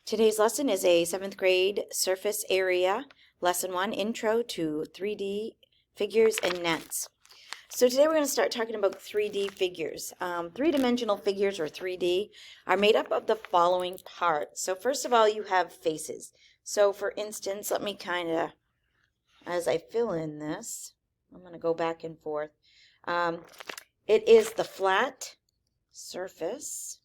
Today's lesson is a 7th grade surface area, lesson 1, intro to 3D figures and nets. So today we're going to start talking about 3D figures. Three-dimensional figures, or 3D, are made up of the following parts. So first of all, you have faces. So for instance, let me as I fill in this, I'm going to go back and forth. It is the flat surface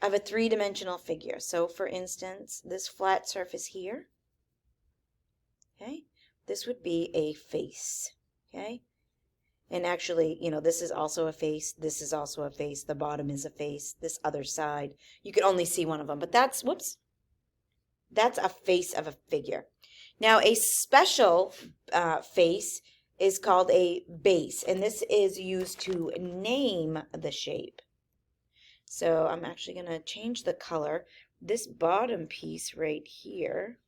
of a three-dimensional figure. So for instance, this flat surface here, okay, this would be a face, okay? And actually, this is also a face, this is also a face, the bottom is a face, this other side, you can only see one of them, but that's a face of a figure. Now, a special face is called a base, and this is used to name the shape. So I'm actually going to change the color. This bottom piece right here,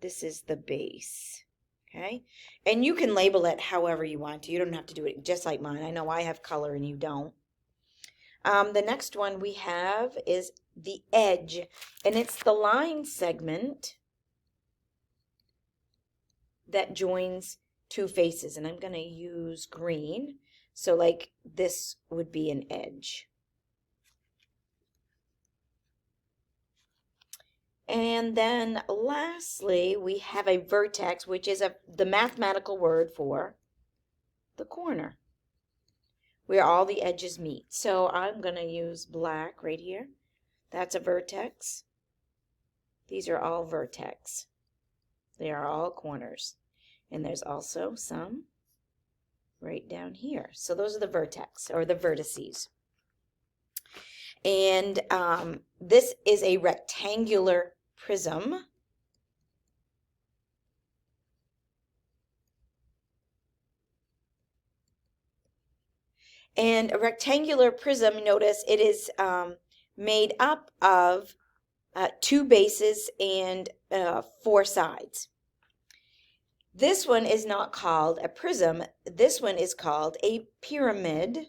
this is the base, okay? And you can label it however you want to. You don't have to do it just like mine. I know I have color and you don't. The next one we have is the edge, and it's the line segment that joins two faces. And I'm going to use green. So like this would be an edge. And then lastly, we have a vertex, which is the mathematical word for the corner, where all the edges meet. So I'm going to use black right here. That's a vertex. These are all vertex. They are all corners. And there's also some right down here. So those are the vertex, or the vertices. And this is a rectangular prism. And a rectangular prism, notice it is made up of two bases and four sides. This one is not called a prism. This one is called a pyramid,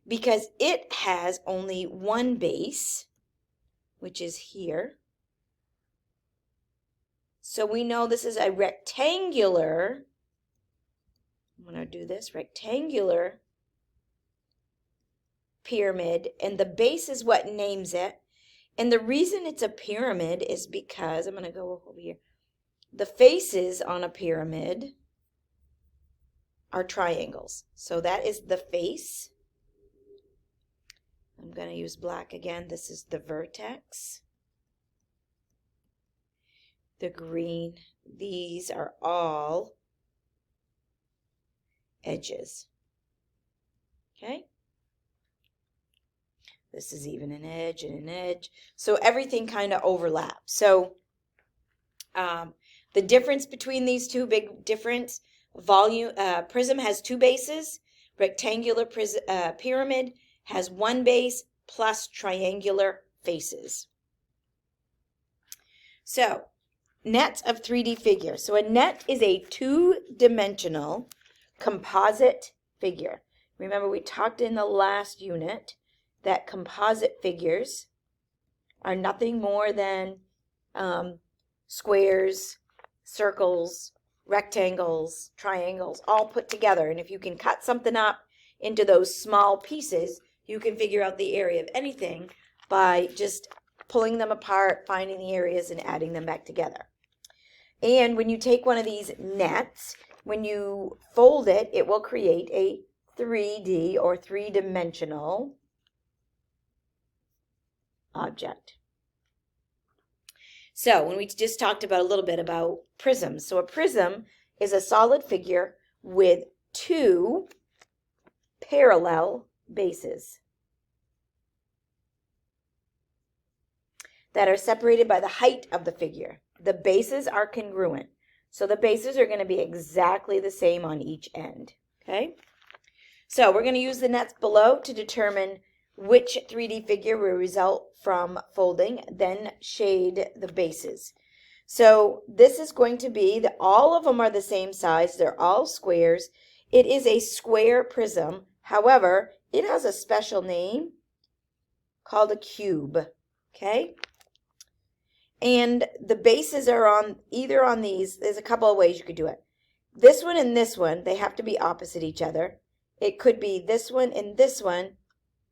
because it has only one base, which is here. So we know this is a rectangular, I'm going to do this, rectangular pyramid, and the base is what names it. And the reason it's a pyramid is because, I'm going to go over here, the faces on a pyramid are triangles. So that is the face. I'm going to use black again. This is the vertex. The green, these are all edges. Okay? This is even an edge and an edge. So everything kind of overlaps. So the difference between these two, big difference, prism has two bases. Rectangular pyramid has one base plus triangular faces. So, nets of 3D figures. So a net is a two-dimensional composite figure. Remember, we talked in the last unit that composite figures are nothing more than squares, circles, rectangles, triangles, all put together. And if you can cut something up into those small pieces, you can figure out the area of anything by just pulling them apart, finding the areas, and adding them back together. And when you take one of these nets, when you fold it, it will create a 3D or three-dimensional object. So when we just talked about a little bit about prisms. So a prism is a solid figure with two parallel bases that are separated by the height of the figure. The bases are congruent. So the bases are going to be exactly the same on each end. Okay? So we're going to use the nets below to determine which 3D figure will result from folding, then shade the bases. So this is going to be, all of them are the same size. They're all squares. It is a square prism. However, it has a special name called a cube, okay? And the bases are on either on these. There's a couple of ways you could do it. This one and this one, they have to be opposite each other. It could be this one and this one,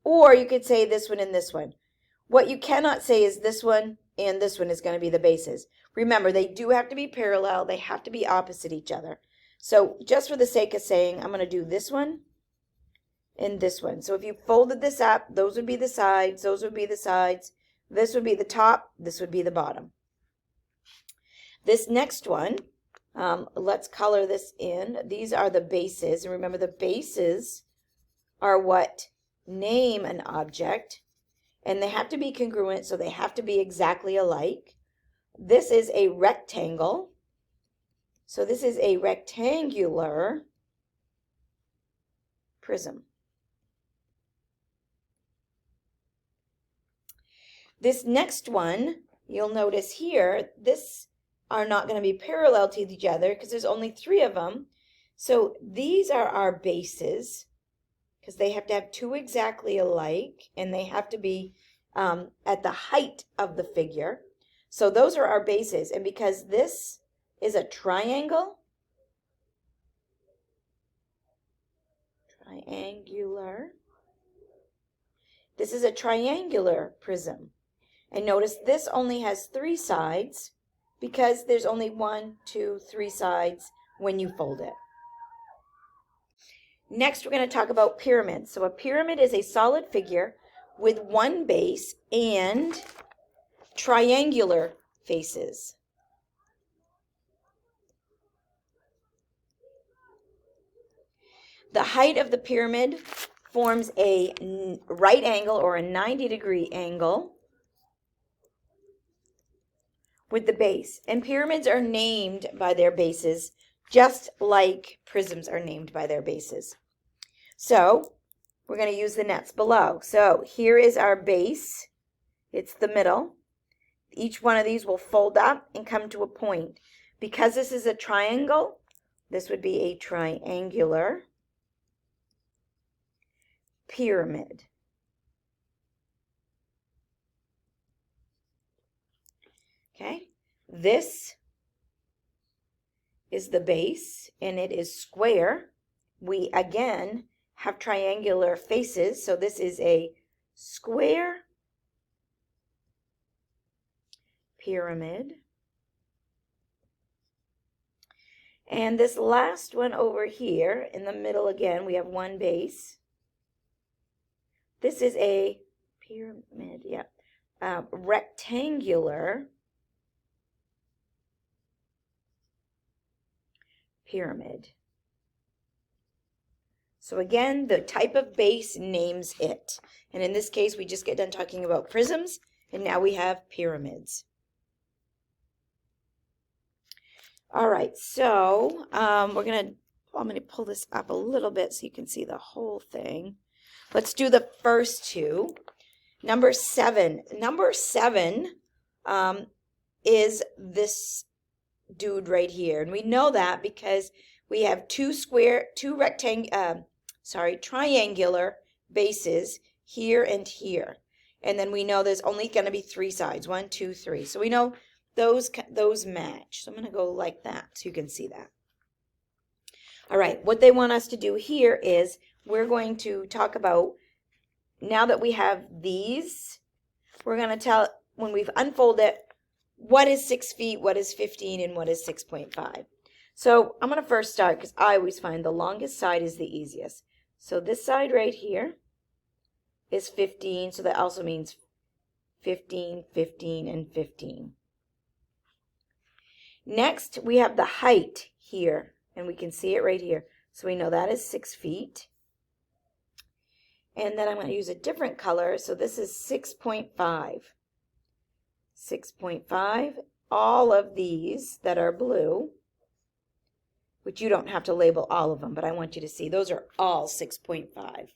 or you could say this one and this one. What you cannot say is this one and this one is going to be the bases. Remember, they do have to be parallel. They have to be opposite each other. So just for the sake of saying, I'm going to do this one and this one. So if you folded this up, those would be the sides, those would be the sides, this would be the top, this would be the bottom. This next one, let's color this in. These are the bases. And remember, the bases are what name an object. And they have to be congruent, so they have to be exactly alike. This is a rectangle. So this is a rectangular prism. This next one, you'll notice here, this are not going to be parallel to each other because there's only 3 of them. So these are our bases because they have to have 2 exactly alike and they have to be at the height of the figure. So those are our bases. And because this is a triangular, this is a triangular prism. And notice this only has 3 sides because there's only 1, 2, 3 sides when you fold it. Next, we're going to talk about pyramids. So a pyramid is a solid figure with 1 base and triangular faces. The height of the pyramid forms a right angle or a 90-degree angle with the base. And pyramids are named by their bases just like prisms are named by their bases. So we're going to use the nets below. So here is our base. It's the middle. Each one of these will fold up and come to a point. Because this is a triangle, this would be a triangular pyramid. Okay, this is the base and it is square. We again have triangular faces, so this is a square pyramid. And this last one over here in the middle, again, we have 1 base. This is a pyramid, rectangular pyramid. So again, the type of base names it. And in this case, we just get done talking about prisms, and now we have pyramids. All right, so I'm going to pull this up a little bit so you can see the whole thing. Let's do the first 2. Number 7. Number 7 is this dude right here. And we know that because we have 2 triangular bases here and here. And then we know there's only going to be 3 sides. 1, 2, 3. So we know those match. So I'm going to go like that so you can see that. All right, what they want us to do here is we're going to talk about, now that we have these, we're going to tell, when we've unfolded it, what is 6 feet, what is 15, and what is 6.5. So I'm going to first start because I always find the longest side is the easiest. So this side right here is 15, so that also means 15, 15, and 15. Next, we have the height here, and we can see it right here. So we know that is 6 feet. And then I'm going to use a different color. So this is 6.5. 6.5. All of these that are blue, which you don't have to label all of them, but I want you to see, those are all 6.5.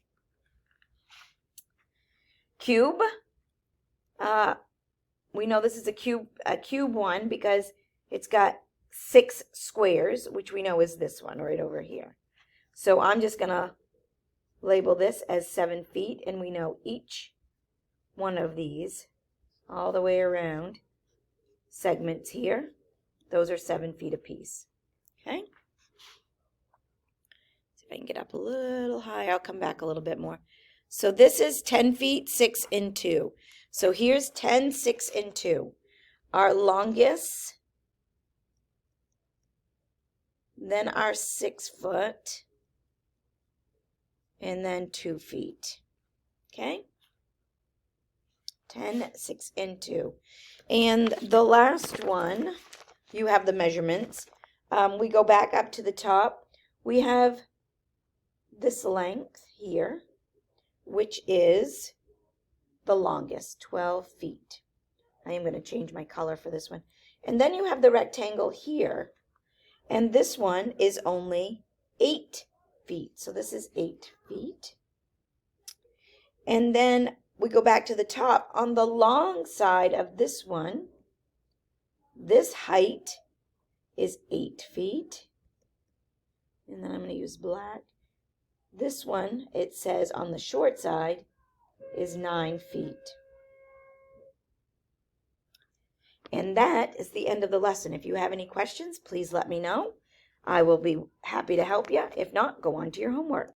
Cube. We know this is a cube one because it's got 6 squares, which we know is this one right over here. So I'm just going to label this as 7 feet, and we know each one of these, all the way around, segments here, those are 7 feet apiece. Okay? See if I can get up a little higher. I'll come back a little bit more. So this is 10 feet, 6 and 2. So here's 10, 6, and 2. Our longest, then our 6 foot, and then 2 feet. Okay? 10, 6, and 2. And the last one, you have the measurements. We go back up to the top. We have this length here, which is the longest, 12 feet. I am going to change my color for this one. And then you have the rectangle here. And this one is only 8 feet. So this is 8 feet. And then we go back to the top. On the long side of this one, this height is 8 feet. And then I'm going to use black. This one, it says on the short side, is 9 feet. And that is the end of the lesson. If you have any questions, please let me know. I will be happy to help you. If not, go on to your homework.